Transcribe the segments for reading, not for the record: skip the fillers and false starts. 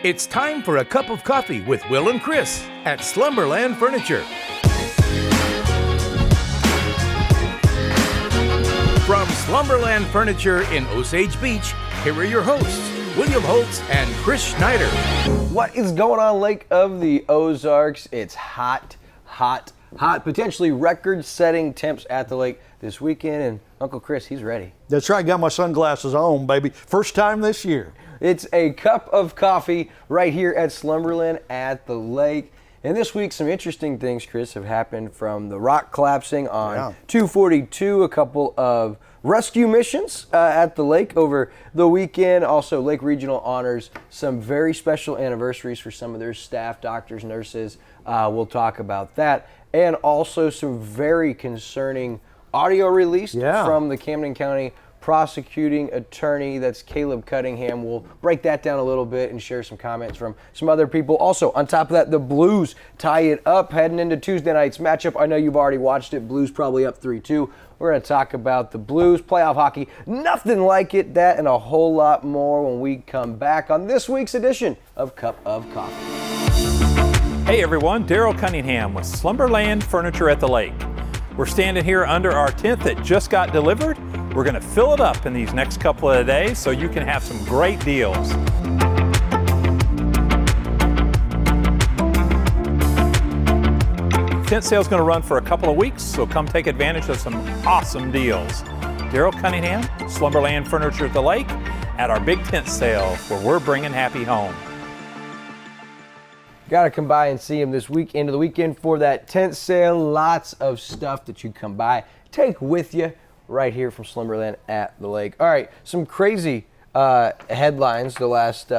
It's time for a cup of coffee with Will and Chris at Slumberland Furniture. From Slumberland Furniture in Osage Beach, here are your hosts, William Holtz and Chris Schneider. What is going on, Lake of the Ozarks? It's hot, potentially record-setting temps at the lake this weekend, and Uncle Chris, he's ready. That's right, got my sunglasses on, baby. First time this year. It's a cup of coffee right here at Slumberland at the lake. And this week, some interesting things, Chris, have happened from the rock collapsing on 242, a couple of rescue missions at the lake over the weekend. Also, Lake Regional honors some very special anniversaries for some of their staff, doctors, nurses. We'll talk about that. And also some very concerning audio released from the Camden County prosecuting attorney. That's Caleb Cunningham. We'll break that down a little bit and share some comments from some other people. Also, on top of that, the Blues tie it up heading into Tuesday night's matchup. I know you've already watched it. Blues probably up 3-2. We're going to talk about the Blues, playoff hockey, nothing like it, that and a whole lot more when we come back on this week's edition of Cup of Coffee. Hey everyone, Daryl Cunningham with Slumberland Furniture at the Lake. We're standing here under our tent that just got delivered. We're going to fill it up in these next couple of days so you can have some great deals. Tent sale is going to run for a couple of weeks, so come take advantage of some awesome deals. Daryl Cunningham, Slumberland Furniture at the Lake, at our big tent sale where we're bringing happy home. Got to come by and see him this week, end of the weekend for that tent sale. Lots of stuff that you come by, take with you right here from Slumberland at the lake. All right, some crazy headlines the last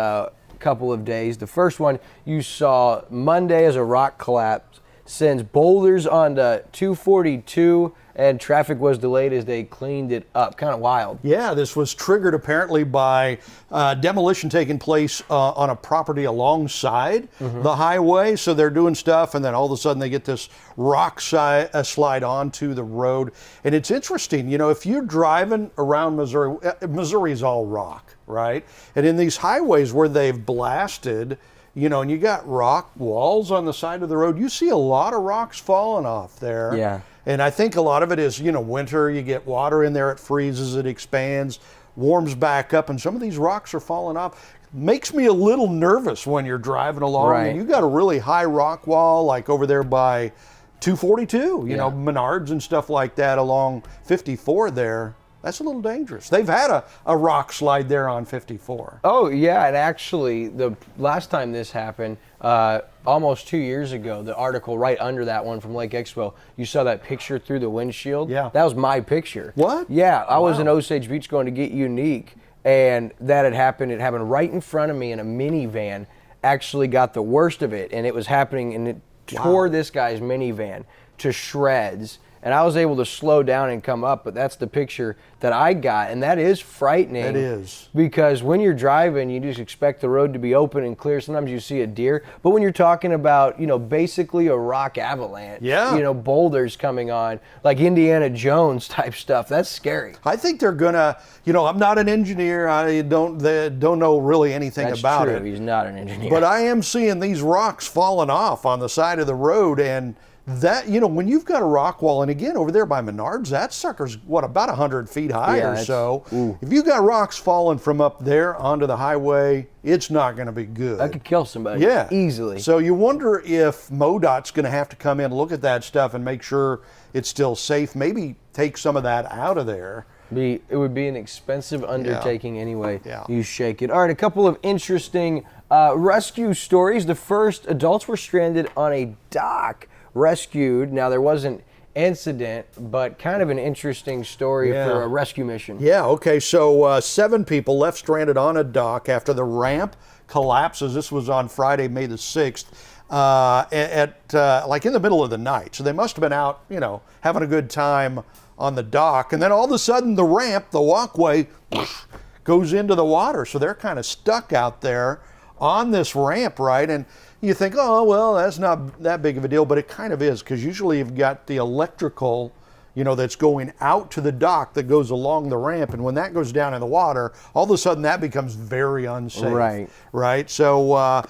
couple of days. The first one you saw Monday as a rock collapse sends boulders onto 242 and traffic was delayed as they cleaned it up. Kind of wild. Yeah, this was triggered apparently by demolition taking place on a property alongside the highway. So they're doing stuff, and then all of a sudden they get this rock slide onto the road. And it's interesting, you know, if you're driving around Missouri, Missouri's all rock, right? And in these highways where they've blasted, you know, and you got rock walls on the side of the road, you see a lot of rocks falling off there. Yeah. And I think a lot of it is, you know, winter, you get water in there, it freezes, it expands, warms back up, and some of these rocks are falling off. Makes me a little nervous when you're driving along. Right. And you got a really high rock wall, like over there by 242, you know, Menards and stuff like that along 54 there. That's a little dangerous. They've had a rock slide there on 54. Oh, yeah, and actually, the last time this happened, almost 2 years ago, the article right under that one from Lake Expo, you saw that picture through the windshield? Yeah. That was my picture. What? Yeah, I was in Osage Beach going to get Unique, and that had happened. It happened right in front of me, and a minivan actually got the worst of it, and it was happening, and it tore this guy's minivan to shreds. And I was able to slow down and come up, but that's the picture that I got, and that is frightening. It is. Because when you're driving, you just expect the road to be open and clear. Sometimes you see a deer, but when you're talking about, you know, basically a rock avalanche, you know, boulders coming on, like Indiana Jones type stuff, that's scary. I think they're gonna, you know, I'm not an engineer. I don't know really anything about it. He's not an engineer. But I am seeing these rocks falling off on the side of the road, and that, you know, when you've got a rock wall, and again, over there by Menards, that sucker's, what, about 100 feet high or so. If you've got rocks falling from up there onto the highway, it's not going to be good. That could kill somebody easily. So you wonder if MoDOT's going to have to come in, look at that stuff, and make sure it's still safe, maybe take some of that out of there. It would be an expensive undertaking anyway. You shake it. All right, a couple of interesting rescue stories. The first, adults were stranded on a dock, rescued. Now, there wasn't incident, but kind of an interesting story for a rescue mission. Yeah, okay, so 7 people left stranded on a dock after the ramp collapses. This was on Friday, May the 6th, like in the middle of the night. So they must have been out, you know, having a good time on the dock. And then all of a sudden the ramp, the walkway, goes into the water. So they're kind of stuck out there on this ramp, right? And you think, oh, well, that's not that big of a deal, but it kind of is, because usually you've got the electrical, that's going out to the dock that goes along the ramp. And when that goes down in the water, all of a sudden that becomes very unsafe. Right. So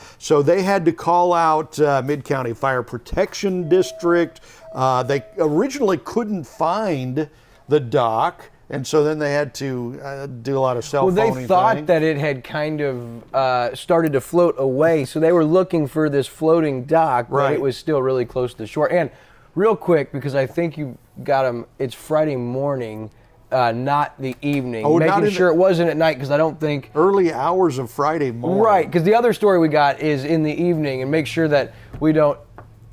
they had to call out Mid-County Fire Protection District. They originally couldn't find the dock. And so then they had to do a lot of cell phoning. Well, they thought that it had kind of started to float away, so they were looking for this floating dock, but it was still really close to the shore. And real quick, because I think you got them, it's Friday morning, not the evening. Making sure it wasn't at night, because I don't think... Early hours of Friday morning. Right, because the other story we got is in the evening, and make sure that we don't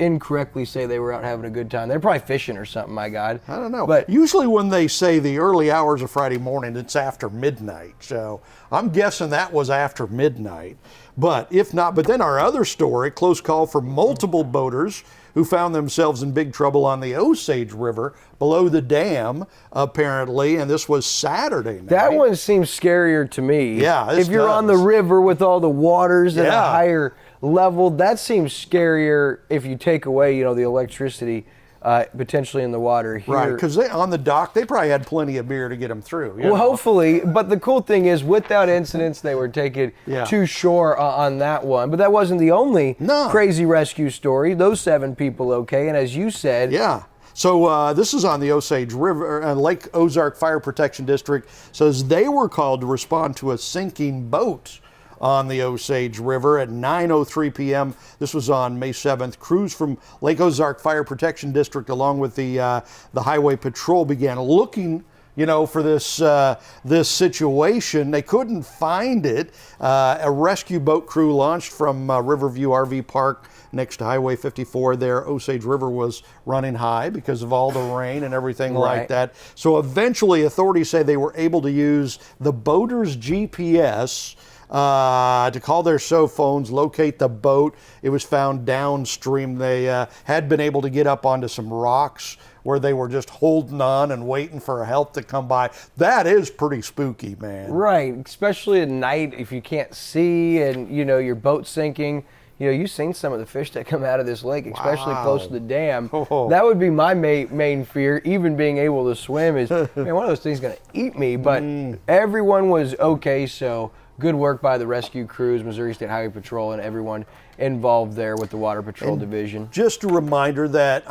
incorrectly say they were out having a good time. They're probably fishing or something, my God. I don't know. But usually when they say the early hours of Friday morning, it's after midnight. So I'm guessing that was after midnight. But if not, but then our other story, close call for multiple boaters who found themselves in big trouble on the Osage River below the dam, apparently, and this was Saturday night. That one seems scarier to me. Yeah, if you're on the river with all the waters at a higher level, that seems scarier if you take away, the electricity potentially in the water here. Right, because on the dock, they probably had plenty of beer to get them through. Well, hopefully, but the cool thing is, without incidents, they were taken to shore on that one. But that wasn't the only crazy rescue story. Those 7 people okay, and as you said... Yeah. So this is on the Osage River, Lake Ozark Fire Protection District, says they were called to respond to a sinking boat on the Osage River at 9:03 p.m. This was on May 7th. Crews from Lake Ozark Fire Protection District, along with the Highway Patrol, began looking, for this situation. They couldn't find it. A rescue boat crew launched from Riverview RV Park next to Highway 54 there. Osage River was running high because of all the rain and everything like that. So eventually, authorities say they were able to use the boaters' GPS to call their cell phones, locate the boat. It was found downstream. They had been able to get up onto some rocks where they were just holding on and waiting for help to come by. That is pretty spooky, man. Right, especially at night if you can't see and, your boat's sinking. You've seen some of the fish that come out of this lake, especially close to the dam. That would be my main fear, even being able to swim, is, man, one of those things is going to eat me. But everyone was okay, so good work by the rescue crews, Missouri State Highway Patrol, and everyone involved there with the Water Patrol Division. Just a reminder that,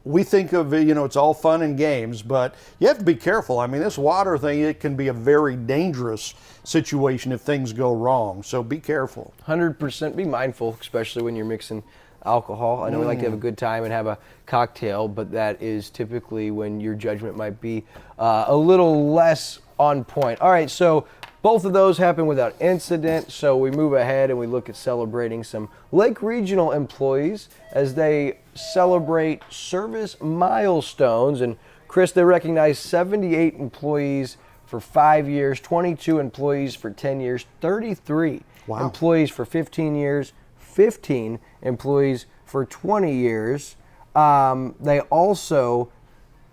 we think of, it's all fun and games, but you have to be careful. This water thing, it can be a very dangerous situation if things go wrong, so be careful. 100% be mindful, especially when you're mixing alcohol. I know we like to have a good time and have a cocktail, but that is typically when your judgment might be a little less on point. All right, so both of those happened without incident, so we move ahead and we look at celebrating some Lake Regional employees as they celebrate service milestones. And Chris, they recognize 78 employees for 5 years, 22 employees for 10 years, 33 employees for 15 years, 15 employees for 20 years. They also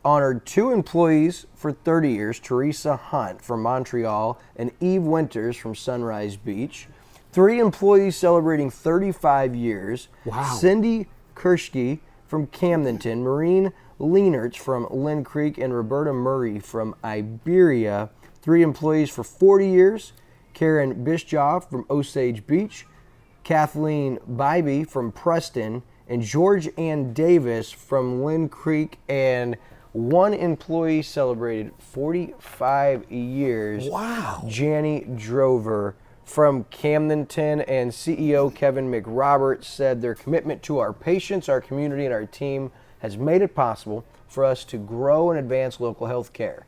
honored 2 employees for 30 years, Teresa Hunt from Montreal and Eve Winters from Sunrise Beach. 3 employees celebrating 35 years, Cindy Kershke from Camdenton, Maureen Leenerts from Lynn Creek, and Roberta Murray from Iberia. 3 employees for 40 years, Karen Bischoff from Osage Beach, Kathleen Bybee from Preston, and George Ann Davis from Lynn Creek. And 1 employee celebrated 45 years. Janny Drover from Camdenton, and CEO Kevin McRoberts said their commitment to our patients, our community, and our team has made it possible for us to grow and advance local health care.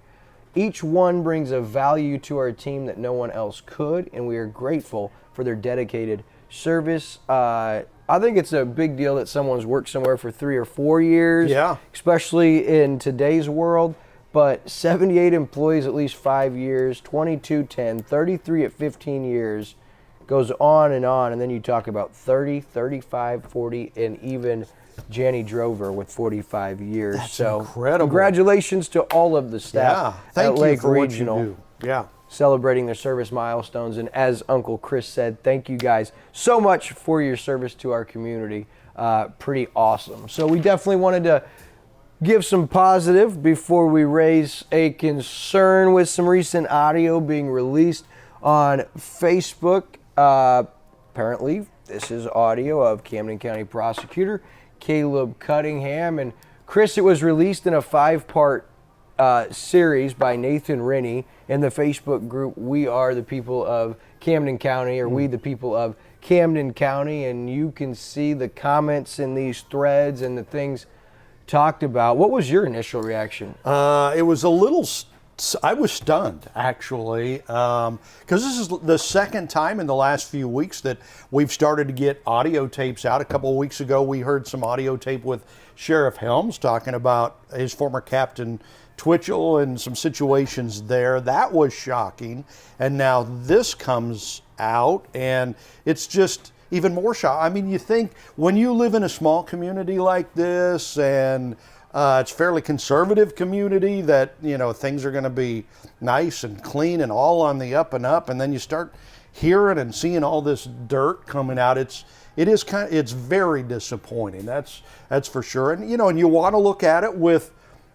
Each one brings a value to our team that no one else could, and we are grateful for their dedicated service. I think it's a big deal that someone's worked somewhere for 3 or 4 years, especially in today's world. But 78 employees at least 5 years, 22, 10, 33 at 15 years, goes on. And then you talk about 30, 35, 40, and even Janny Drover with 45 years. That's incredible. Congratulations to all of the staff at Lake Regional. Yeah. Celebrating their service milestones. And as Uncle Chris said, thank you guys so much for your service to our community. Pretty awesome. So we definitely wanted to give some positive before we raise a concern with some recent audio being released on Facebook. Apparently, this is audio of Camden County Prosecutor Caleb Cunningham. And Chris, it was released in a 5-part series by Nathan Rennie in the Facebook group We Are the People of Camden County, or We the People of Camden County. And you can see the comments in these threads and the things talked about. What was your initial reaction? It was a little, I was stunned actually, because this is the second time in the last few weeks that we've started to get audio tapes out. A couple of weeks ago, we heard some audio tape with Sheriff Helms talking about his former captain Twitchell and some situations there. That was shocking. And now this comes out, and it's just even more shocking. I mean, you think when you live in a small community like this, and it's a fairly conservative community, that, you know, things are going to be nice and clean and all on the up and up, and then you start hearing and seeing all this dirt coming out. It's very disappointing. That's for sure. And you know, and you want to look at it with,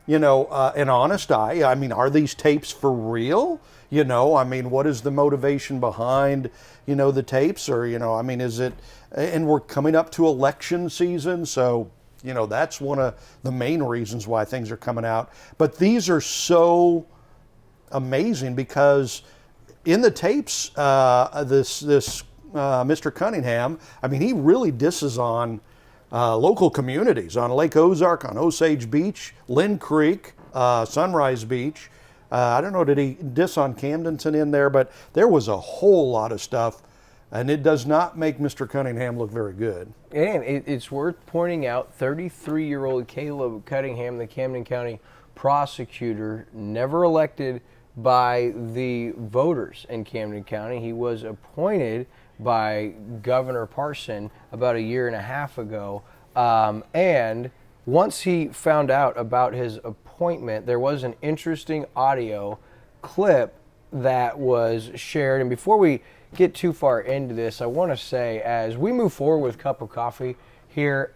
you know, an honest eye. I mean, are these tapes for real? You know, I mean, what is the motivation behind, you know, the tapes? Or, you know, I mean, is it, and we're coming up to election season, so, you know, that's one of the main reasons why things are coming out. But these are so amazing because in the tapes, this Mr. Cunningham, I mean, he really disses on local communities, on Lake Ozark, on Osage Beach, Lynn Creek, Sunrise Beach. I don't know, did he diss on Camdenton in there? But there was a whole lot of stuff, and it does not make Mr. Cunningham look very good. And it's worth pointing out, 33-year-old Caleb Cunningham, the Camden County prosecutor, never elected by the voters in Camden County. He was appointed by Governor Parson about 1.5 years ago. And once he found out about his appointment, there was an interesting audio clip that was shared. And before we get too far into this, I want to say, as we move forward with Cup of Coffee here,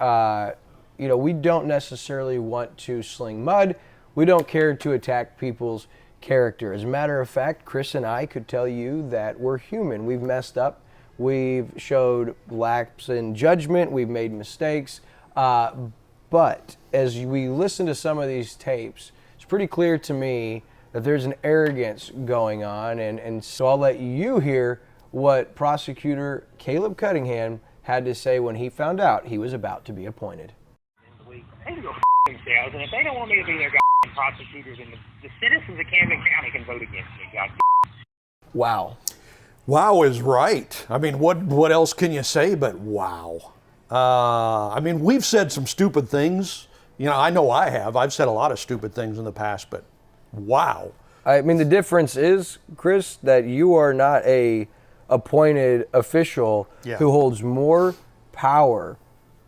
you know, we don't necessarily want to sling mud. We don't care to attack people's character. As a matter of fact, Chris and I could tell you that we're human. We've messed up. We've showed lapse in judgment. We've made mistakes. But as we listen to some of these tapes, it's pretty clear to me that there's an arrogance going on. And so I'll let you hear what Prosecutor Caleb Cunningham had to say when he found out he was about to be appointed. They can go themselves, and if they don't want me to be their prosecutors, and the citizens of Camden County can vote against me, God. Wow. Wow is right. I mean, what else can you say but wow? I mean, we've said some stupid things. You know, I know I have. I've said a lot of stupid things in the past, but wow. I mean, the difference is, Chris, that you are not a appointed official who holds more power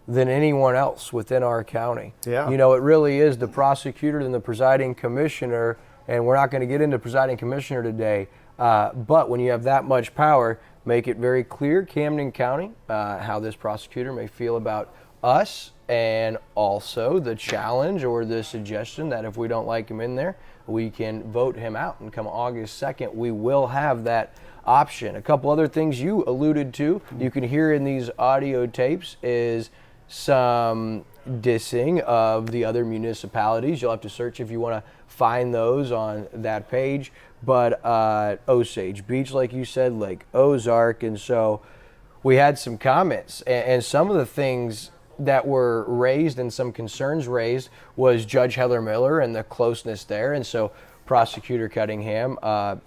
than anyone else within our county. Yeah. You know, it really is the prosecutor and the presiding commissioner, and we're not going to get into presiding commissioner today, but when you have that much power, make it very clear, Camden County, how this prosecutor may feel about us, and also the challenge or the suggestion that if we don't like him in there, we can vote him out. And come August 2nd, we will have that option. A couple other things you alluded to, you can hear in these audio tapes, is some dissing of the other municipalities. You'll have to search if you want to find those on that page. But Osage Beach, like you said, Lake Ozark. And so we had some comments, and some of the things that were raised and some concerns raised was Judge Heather Miller and the closeness there. And so Prosecutor Cunningham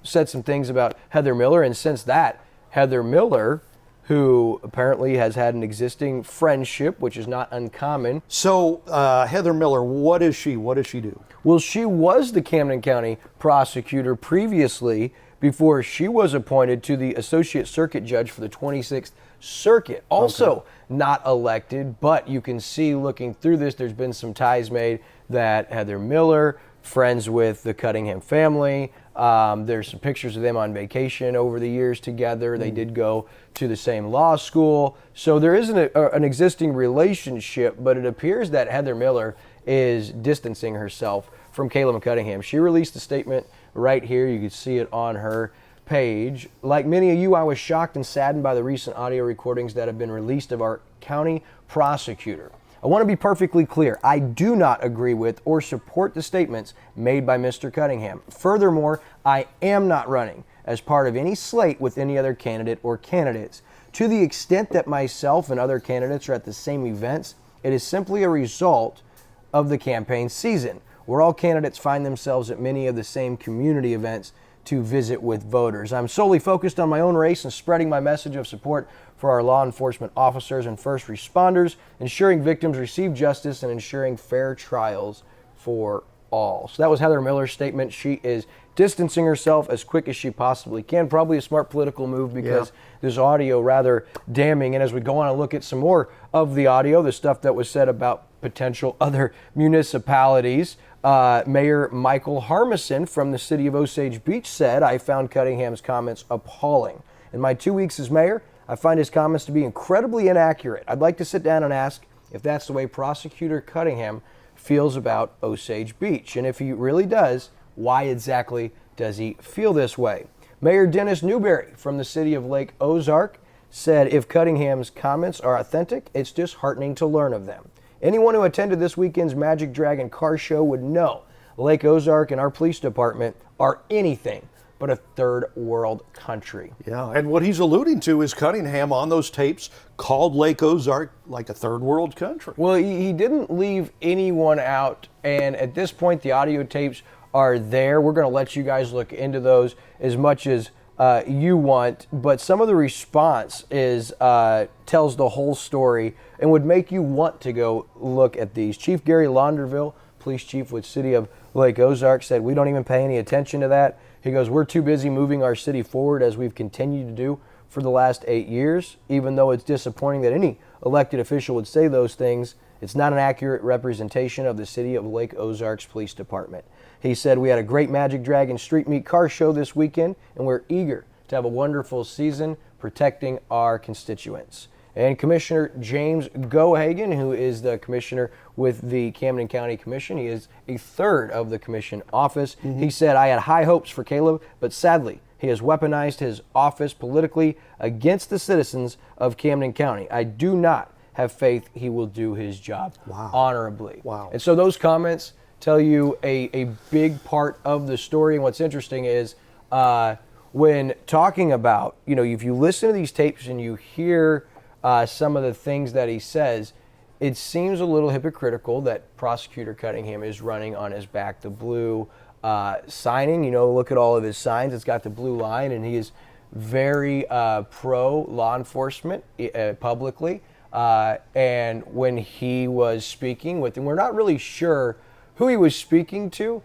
said some things about Heather Miller. And since that, Heather Miller, who apparently has had an existing friendship, which is not uncommon. So Heather Miller, what is she? What does she do? Well, she was the Camden County prosecutor previously before she was appointed to the Associate Circuit Judge for the 26th Circuit. Also not elected, but you can see looking through this, there's been some ties made that Heather Miller, friends with the Cunningham family. There's some pictures of them on vacation over the years together. They did go to the same law school. So there isn't an existing relationship, but it appears that Heather Miller is distancing herself from Caleb Cunningham. She released a statement right here. You can see it on her page. Like many of you, I was shocked and saddened by the recent audio recordings that have been released of our county prosecutor. I want to be perfectly clear. I do not agree with or support the statements made by Mr. Cunningham. Furthermore, I am not running as part of any slate with any other candidate or candidates. To the extent that myself and other candidates are at the same events, it is simply a result of the campaign season, where all candidates find themselves at many of the same community events to visit with voters. I'm solely focused on my own race and spreading my message of support for our law enforcement officers and first responders, ensuring victims receive justice and ensuring fair trials for all. So that was Heather Miller's statement. She is distancing herself as quick as she possibly can. Probably a smart political move because this audio rather damning. And as we go on and look at some more of the audio, the stuff that was said about potential other municipalities, Mayor Michael Harmison from the city of Osage Beach said, I found Cunningham's comments appalling. In my 2 weeks as mayor, I find his comments to be incredibly inaccurate. I'd like to sit down and ask if that's the way Prosecutor Cunningham feels about Osage Beach. And if he really does, why exactly does he feel this way? Mayor Dennis Newberry from the city of Lake Ozark said if Cunningham's comments are authentic, it's disheartening to learn of them. Anyone who attended this weekend's Magic Dragon car show would know Lake Ozark and our police department are anything but a third world country. Yeah, and what he's alluding to is Cunningham on those tapes called Lake Ozark like a third world country. Well, he didn't leave anyone out, and at this point the audio tapes are there. We're going to let you guys look into those as much as you want, but some of the response is tells the whole story and would make you want to go look at these. Chief Gary Launderville, police chief with City of Lake Ozark, said we don't even pay any attention to that. He goes, we're too busy moving our city forward as we've continued to do for the last 8 years. Even though it's disappointing that any elected official would say those things, it's not an accurate representation of the City of Lake Ozark's police department. He said, we had a great Magic Dragon Street Meet car show this weekend, and we're eager to have a wonderful season protecting our constituents. And Commissioner James Gohagan, who is the commissioner with the Camden County Commission, he is a third of the commission office. He said, I had high hopes for Caleb, but sadly, he has weaponized his office politically against the citizens of Camden County. I do not have faith he will do his job honorably. Wow. And so those comments tell you a big part of the story. And what's interesting is when talking about, if you listen to these tapes and you hear some of the things that he says, it seems a little hypocritical that Prosecutor Cunningham is running on his back. The blue signing, look at all of his signs. It's got the blue line, and he is very pro law enforcement publicly. And when he was speaking with him, we're not really sure who he was speaking to.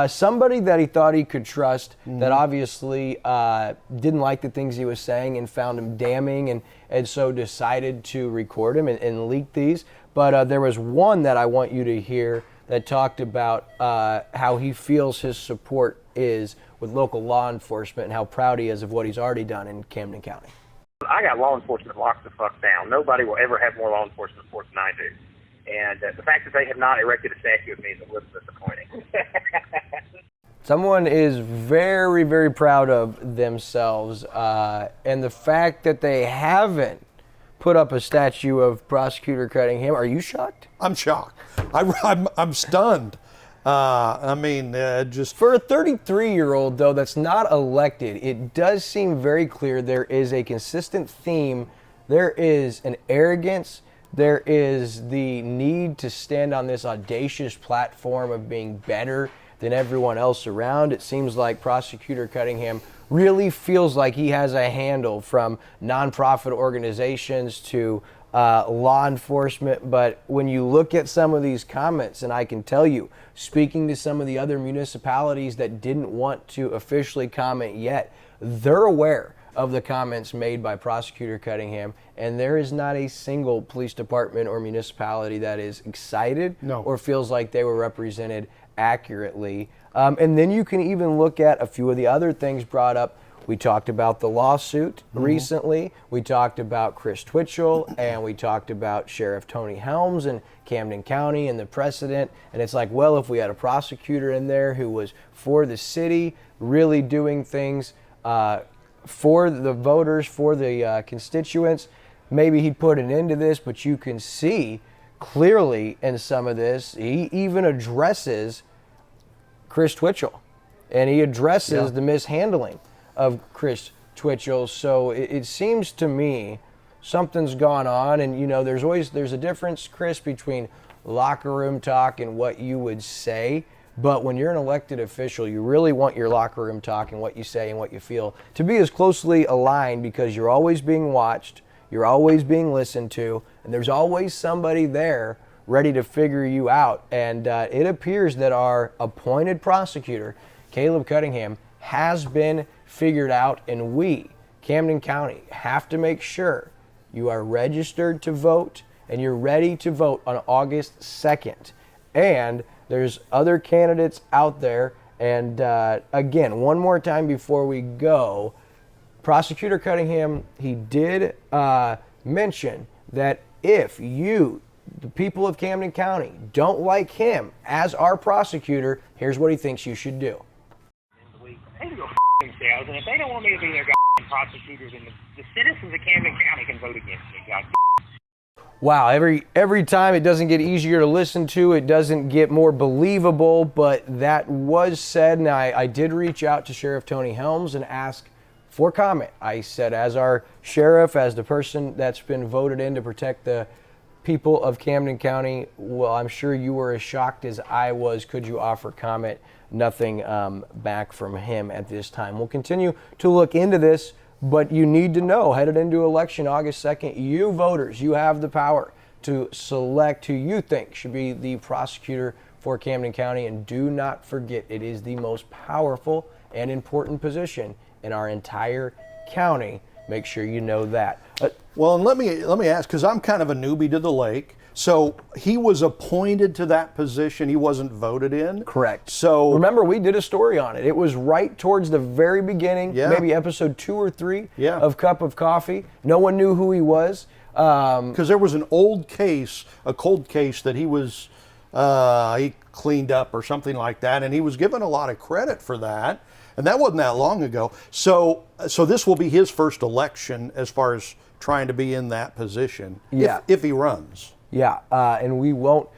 Somebody that he thought he could trust that obviously didn't like the things he was saying and found him damning and so decided to record him and leak these. But there was one that I want you to hear that talked about how he feels his support is with local law enforcement and how proud he is of what he's already done in Camden County. I got law enforcement locked the fuck down. Nobody will ever have more law enforcement support than I do. And the fact that they have not erected a statue of me is a little disappointing. Someone is very, very proud of themselves. And the fact that they haven't put up a statue of Prosecutor Cunningham, are you shocked? I'm shocked. I'm stunned. Just for a 33-year-old, though, that's not elected, it does seem very clear there is a consistent theme. There is an arrogance. There is the need to stand on this audacious platform of being better than everyone else around. It seems like Prosecutor Cunningham really feels like he has a handle from nonprofit organizations to law enforcement. But when you look at some of these comments, and I can tell you, speaking to some of the other municipalities that didn't want to officially comment yet, they're aware of the comments made by Prosecutor Cunningham, and there is not a single police department or municipality that is excited or feels like they were represented accurately. And then you can even look at a few of the other things brought up We talked about the lawsuit recently. We talked about Chris Twitchell, and we talked about Sheriff Tony Helms in Camden County and the precedent. And it's like, well, if we had a prosecutor in there who was for the city, really doing things for the voters, for the constituents, maybe he'd put an end to this. But you can see clearly in some of this, he even addresses Chris Twitchell, and he addresses the mishandling of Chris Twitchell. So it seems to me something's gone on, and there's a difference, Chris, between locker room talk and what you would say. But when you're an elected official, you really want your locker room talk and what you say and what you feel to be as closely aligned, because you're always being watched, you're always being listened to, and there's always somebody there ready to figure you out. And it appears that our appointed prosecutor, Caleb Cunningham, has been figured out, and we, Camden County, have to make sure you are registered to vote and you're ready to vote on August 2nd. And there's other candidates out there. And again, one more time before we go, Prosecutor Cunningham, he did mention that if you, the people of Camden County, don't like him as our prosecutor, here's what he thinks you should do. They can go themselves, and if they don't want me to be their prosecutors, then the citizens of Camden County can vote against me. God. Wow, every time it doesn't get easier to listen to, it doesn't get more believable, but that was said, and I did reach out to Sheriff Tony Helms and ask for comment. I said, as our sheriff, as the person that's been voted in to protect the people of Camden County, well, I'm sure you were as shocked as I was. Could you offer comment? Nothing back from him at this time. We'll continue to look into this, but you need to know, headed into election August 2nd, you voters, you have the power to select who you think should be the prosecutor for Camden County. And do not forget, it is the most powerful and important position in our entire county. Make sure you know that. Well, and let me ask, because I'm kind of a newbie to the lake. So he was appointed to that position. He wasn't voted in. Correct. So remember, we did a story on it. It was right towards the very beginning, maybe episode 2 or 3 of Cup of Coffee. No one knew who he was. Because there was an old case, a cold case that he was, he cleaned up or something like that, and he was given a lot of credit for that. And that wasn't that long ago. So this will be his first election as far as trying to be in that position, if he runs. Yeah, and we won't.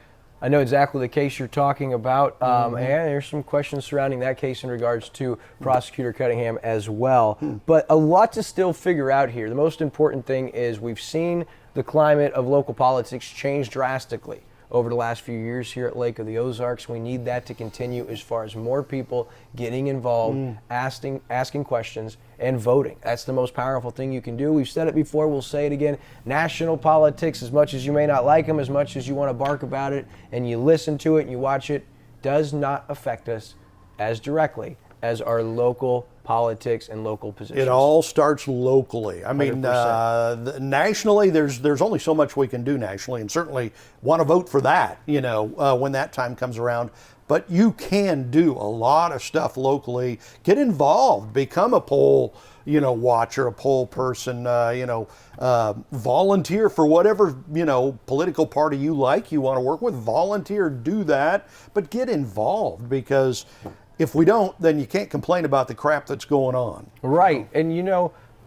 I know exactly the case you're talking about, and there's some questions surrounding that case in regards to Prosecutor Cunningham as well. But a lot to still figure out here. The most important thing is we've seen the climate of local politics change drastically over the last few years here at Lake of the Ozarks. We need that to continue as far as more people getting involved, asking questions, and voting. That's the most powerful thing you can do. We've said it before, we'll say it again. National politics, as much as you may not like them, as much as you want to bark about it, and you listen to it and you watch it, does not affect us as directly as our local politics and local positions. It all starts locally. I mean, nationally, there's only so much we can do nationally, and certainly want to vote for that, when that time comes around. But you can do a lot of stuff locally. Get involved. Become a poll, watcher, a poll person. Volunteer for whatever political party you like, you want to work with. Volunteer, do that, but get involved, because if we don't, then you can't complain about the crap that's going on. Right. And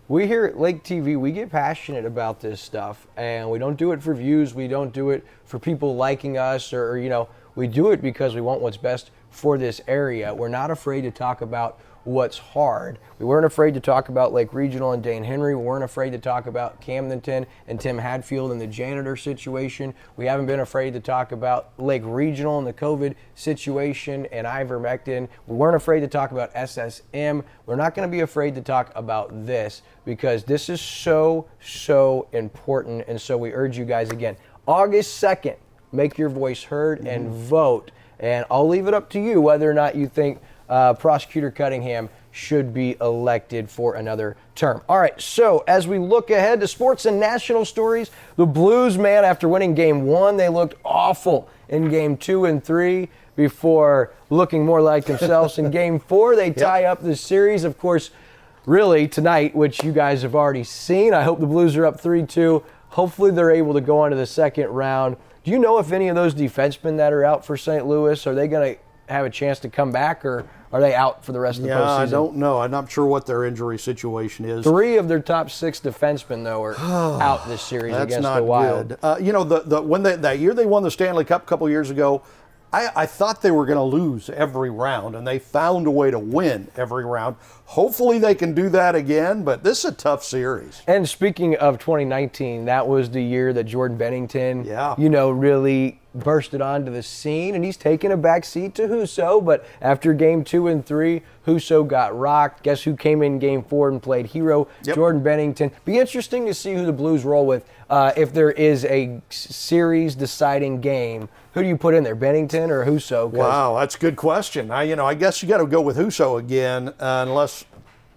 we here at Lake TV, we get passionate about this stuff, and we don't do it for views. We don't do it for people liking us, or we do it because we want what's best for this area. We're not afraid to talk about what's hard. We weren't afraid to talk about Lake Regional and Dane Henry. We weren't afraid to talk about Camdenton and Tim Hadfield and the janitor situation. We haven't been afraid to talk about Lake Regional and the COVID situation and ivermectin. We weren't afraid to talk about SSM. We're not going to be afraid to talk about this, because this is so important. And so we urge you guys again, August 2nd, make your voice heard and vote. And I'll leave it up to you whether or not you think Prosecutor Cunningham should be elected for another term. All right, so as we look ahead to sports and national stories, the Blues, man, after winning Game 1, they looked awful in Game 2 and 3 before looking more like themselves in Game 4. They tie up the series. Of course, really tonight, which you guys have already seen. I hope the Blues are up 3-2. Hopefully they're able to go on to the second round. Do you know if any of those defensemen that are out for St. Louis, are they going to have a chance to come back, or are they out for the rest of the postseason? Yeah, I don't know. I'm not sure what their injury situation is. 3 of their top 6 defensemen, though, are out this series against the Wild. That's not good. You know, when that year they won the Stanley Cup a couple years ago, I thought they were going to lose every round, and they found a way to win every round. Hopefully they can do that again, but this is a tough series. And speaking of 2019, that was the year that Jordan Bennington, really bursted onto the scene, and he's taken a back seat to Husso, but after game 2 and 3, Husso got rocked. Guess who came in game 4 and played hero? Jordan Bennington. Be interesting to see who the Blues roll with if there is a series deciding game. Who do you put in there, Bennington or Husso? Wow, that's a good question. I guess you got to go with Husso again, unless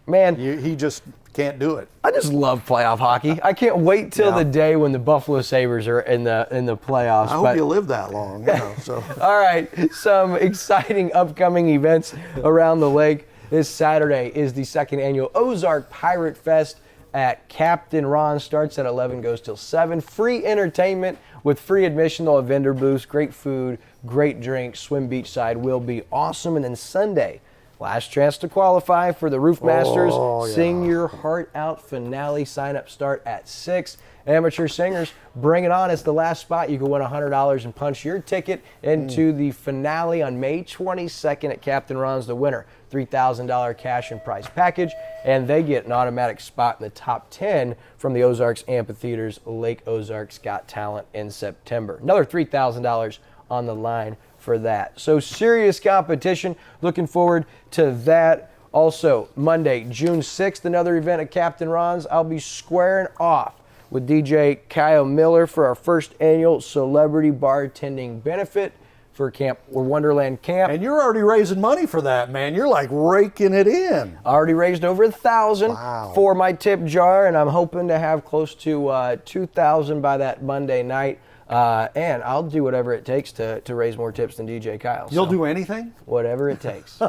he just can't do it. I just love playoff hockey. I can't wait till the day when the Buffalo Sabres are in the playoffs. I hope you live that long. So. All right, some exciting upcoming events around the lake. This Saturday is the 2nd annual Ozark Pirate Fest at Captain Ron. Starts at 11, goes till 7. Free entertainment with free admission. They'll have vendor booths, great food, great drinks. Swim beachside will be awesome. And then Sunday, last chance to qualify for the Roof Masters Sing Your Heart Out finale. Sign-up start at 6. Amateur singers, bring it on. It's the last spot. You can win $100 and punch your ticket into the finale on May 22nd at Captain Ron's. The winner, $3,000 cash and prize package, and they get an automatic spot in the top 10 from the Ozarks Amphitheater's Lake Ozarks Got Talent in September. Another $3,000 on the line for that. So serious competition. Looking forward to that. Also, Monday, June 6th, another event at Captain Ron's. I'll be squaring off with DJ Kyle Miller for our first annual celebrity bartending benefit for Wonderland Camp. And you're already raising money for that, man. You're like raking it in. I already raised over $1,000 for my tip jar, and I'm hoping to have close to $2,000 by that Monday night. And I'll do whatever it takes to raise more tips than DJ Kyle. You'll do anything? Whatever it takes.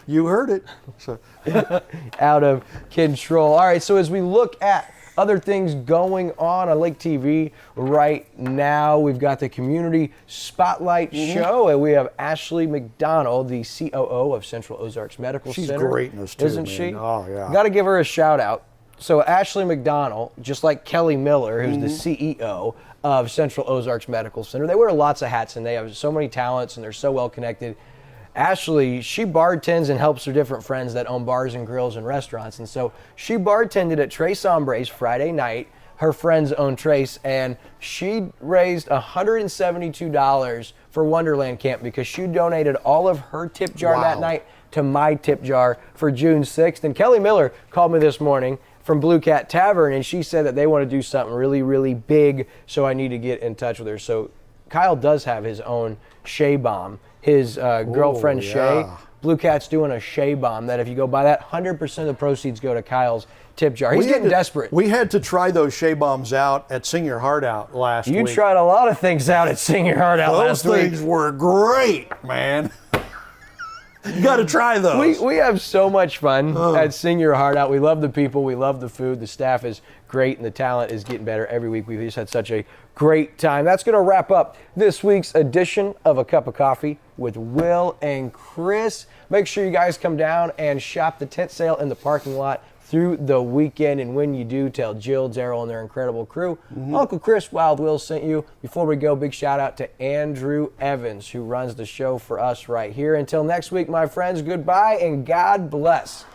You heard it. So. Out of control. All right, so as we look at other things going on Lake TV right now, we've got the Community Spotlight Show, and we have Ashley McDonald, the COO of Central Ozarks Medical Center. She's great in this too, isn't man. she? Oh, yeah. Got to give her a shout out. So Ashley McDonald, just like Kelly Miller, who's the CEO of Central Ozarks Medical Center, they wear lots of hats, and they have so many talents, and they're so well connected. Ashley, she bartends and helps her different friends that own bars and grills and restaurants. And so she bartended at Trace Hombre's Friday night. Her friends own Trace, and she raised $172 for Wonderland Camp because she donated all of her tip jar that night to my tip jar for June 6th. And Kelly Miller called me this morning from Blue Cat Tavern, and she said that they want to do something really, really big, so I need to get in touch with her. So Kyle does have his own Shea Bomb. His girlfriend Shay, Blue Cat's doing a Shea Bomb that if you go buy that, 100% of the proceeds go to Kyle's tip jar. He's getting desperate. We had to try those Shea Bombs out at Sing Your Heart Out last week. You tried a lot of things out at Sing Your Heart Out last week. Those things were great, man. You got to try those. We have so much fun at Sing Your Heart Out. We love the people. We love the food. The staff is great, and the talent is getting better every week. We've just had such a great time. That's going to wrap up this week's edition of A Cup of Coffee with Will and Chris. Make sure you guys come down and shop the tent sale in the parking lot through the weekend. And when you do, tell Jill, Daryl, and their incredible crew, Uncle Chris Wild Will sent you. Before we go, big shout out to Andrew Evans, who runs the show for us right here. Until next week, my friends, goodbye and God bless.